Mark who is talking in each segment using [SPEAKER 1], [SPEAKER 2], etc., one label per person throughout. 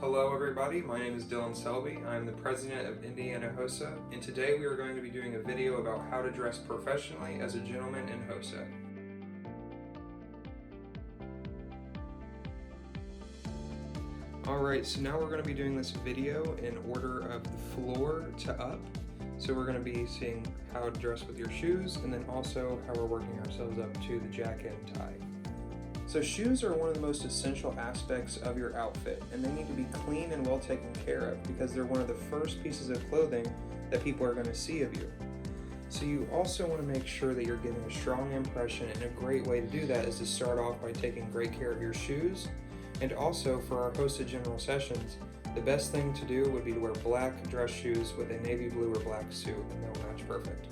[SPEAKER 1] Hello everybody, my name is Dylan Selby. I'm the president of Indiana HOSA, and today we are going to be doing a video about how to dress professionally as a gentleman in HOSA. Alright, so now we're going to be doing this video in order of the floor to up. So we're going to be seeing how to dress with your shoes, and then also how we're working ourselves up to the jacket and tie. So shoes are one of the most essential aspects of your outfit, and they need to be clean and well taken care of because they're one of the first pieces of clothing that people are going to see of you. So you also want to make sure that you're giving a strong impression, and a great way to do that is to start off by taking great care of your shoes. And also for our HOSA general sessions, the best thing to do would be to wear black dress shoes with a navy blue or black suit, and they'll match perfect.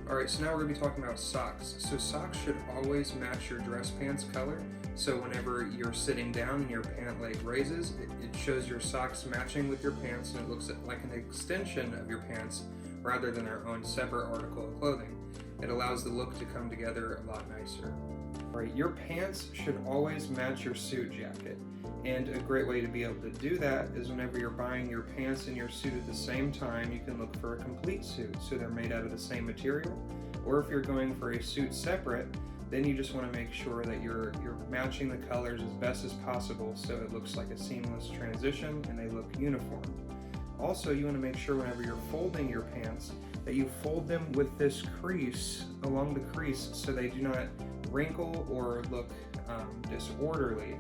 [SPEAKER 1] Alright, so now we're going to be talking about socks. So socks should always match your dress pants color. So whenever you're sitting down and your pant leg raises, it shows your socks matching with your pants, and it looks like an extension of your pants rather than their own separate article of clothing. It allows the look to come together a lot nicer. Alright, your pants should always match your suit jacket. And a great way to be able to do that is whenever you're buying your pants and your suit at the same time, you can look for a complete suit, so they're made out of the same material. Or if you're going for a suit separate, then you just want to make sure that you're matching the colors as best as possible so it looks like a seamless transition and they look uniform. Also, you want to make sure whenever you're folding your pants that you fold them with this crease along the crease so they do not wrinkle or look disorderly.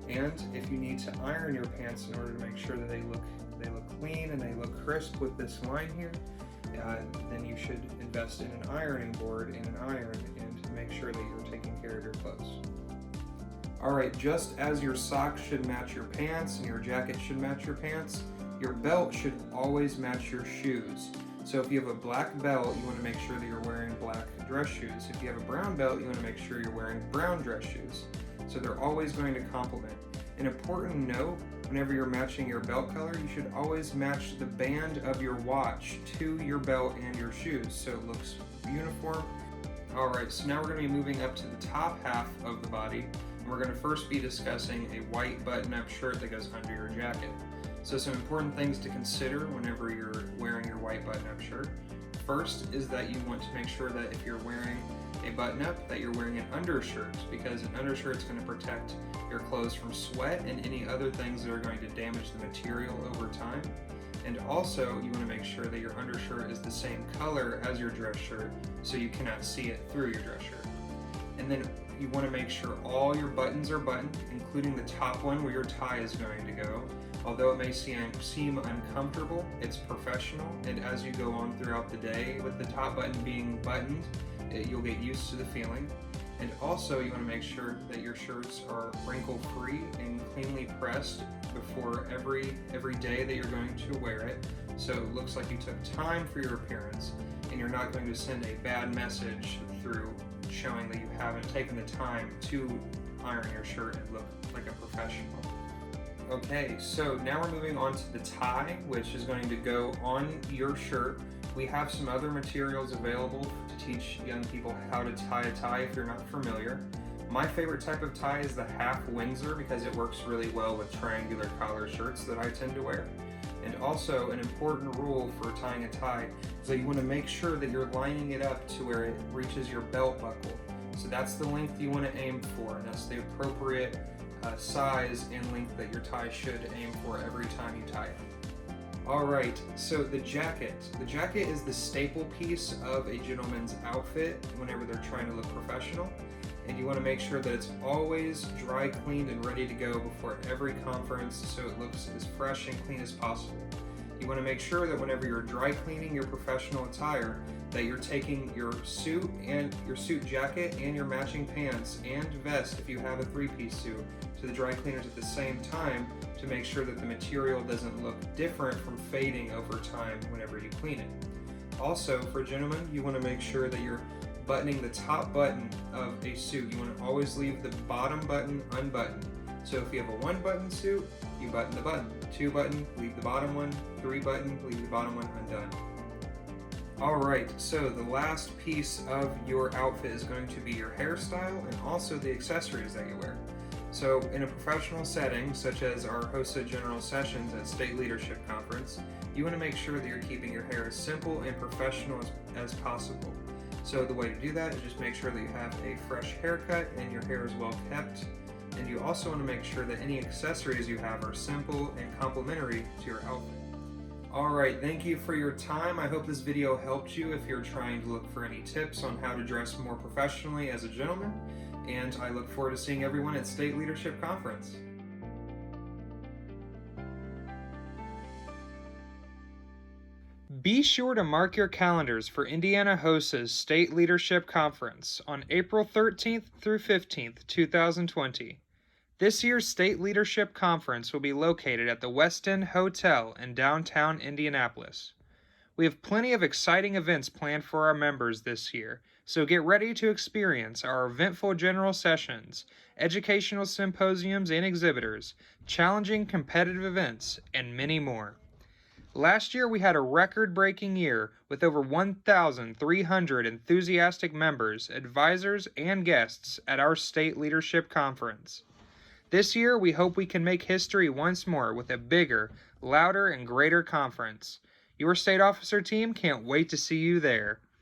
[SPEAKER 1] And if you need to iron your pants in order to make sure that they look clean and they look crisp with this line here, then you should invest in an ironing board and an iron and make sure that you're taking care of your clothes. Alright, just as your socks should match your pants and your jacket should match your pants, your belt should always match your shoes. So if you have a black belt, you want to make sure that you're wearing black dress shoes. If you have a brown belt, you want to make sure you're wearing brown dress shoes. So they're always going to complement. An important note, whenever you're matching your belt color, you should always match the band of your watch to your belt and your shoes so it looks uniform. Alright, so now we're going to be moving up to the top half of the body, and we're going to first be discussing a white button-up shirt that goes under your jacket. So some important things to consider whenever you're wearing your white button-up shirt. First is that you want to make sure that if you're wearing a button-up, that you're wearing an undershirt, because an undershirt is going to protect your clothes from sweat and any other things that are going to damage the material over time. And also, you want to make sure that your undershirt is the same color as your dress shirt, so you cannot see it through your dress shirt. And then you want to make sure all your buttons are buttoned, including the top one where your tie is going to go. Although it may seem uncomfortable, it's professional, and as you go on throughout the day with the top button being buttoned, you'll get used to the feeling. And also you want to make sure that your shirts are wrinkle free and cleanly pressed before every day that you're going to wear it, so it looks like you took time for your appearance and you're not going to send a bad message through showing that you haven't taken the time to iron your shirt and look like a professional. Okay, so now we're moving on to the tie, which is going to go on your shirt. We have some other materials available to teach young people how to tie a tie if you're not familiar. My favorite type of tie is the half Windsor because it works really well with triangular collar shirts that I tend to wear. And also, an important rule for tying a tie is that you want to make sure that you're lining it up to where it reaches your belt buckle. So that's the length you want to aim for, and that's the appropriate size and length that your tie should aim for every time you tie it. Alright, so the jacket. The jacket is the staple piece of a gentleman's outfit whenever they're trying to look professional, and you want to make sure that it's always dry cleaned and ready to go before every conference so it looks as fresh and clean as possible. You want to make sure that whenever you're dry cleaning your professional attire, that you're taking your suit and your suit jacket and your matching pants and vest if you have a three-piece suit to the dry cleaners at the same time to make sure that the material doesn't look different from fading over time whenever you clean it. Also, for gentlemen, you want to make sure that you're buttoning the top button of a suit. You want to always leave the bottom button unbuttoned. So if you have a one button suit, you button the button. Two button, leave the bottom one. Three button, leave the bottom one undone. Alright, so the last piece of your outfit is going to be your hairstyle and also the accessories that you wear. So, in a professional setting, such as our HOSA General Sessions at State Leadership Conference, you want to make sure that you're keeping your hair as simple and professional as possible. So, the way to do that is just make sure that you have a fresh haircut and your hair is well kept. And you also want to make sure that any accessories you have are simple and complementary to your outfit. Alright, thank you for your time. I hope this video helped you if you're trying to look for any tips on how to dress more professionally as a gentleman. And I look forward to seeing everyone at State Leadership Conference. Be sure to mark your calendars for Indiana HOSA's State Leadership Conference on April 13th through 15th, 2020. This year's State Leadership Conference will be located at the West End Hotel in downtown Indianapolis. We have plenty of exciting events planned for our members this year, so get ready to experience our eventful general sessions, educational symposiums and exhibitors, challenging competitive events, and many more. Last year we had a record-breaking year with over 1,300 enthusiastic members, advisors, and guests at our State Leadership Conference. This year we hope we can make history once more with a bigger, louder, and greater conference. Your state officer team can't wait to see you there.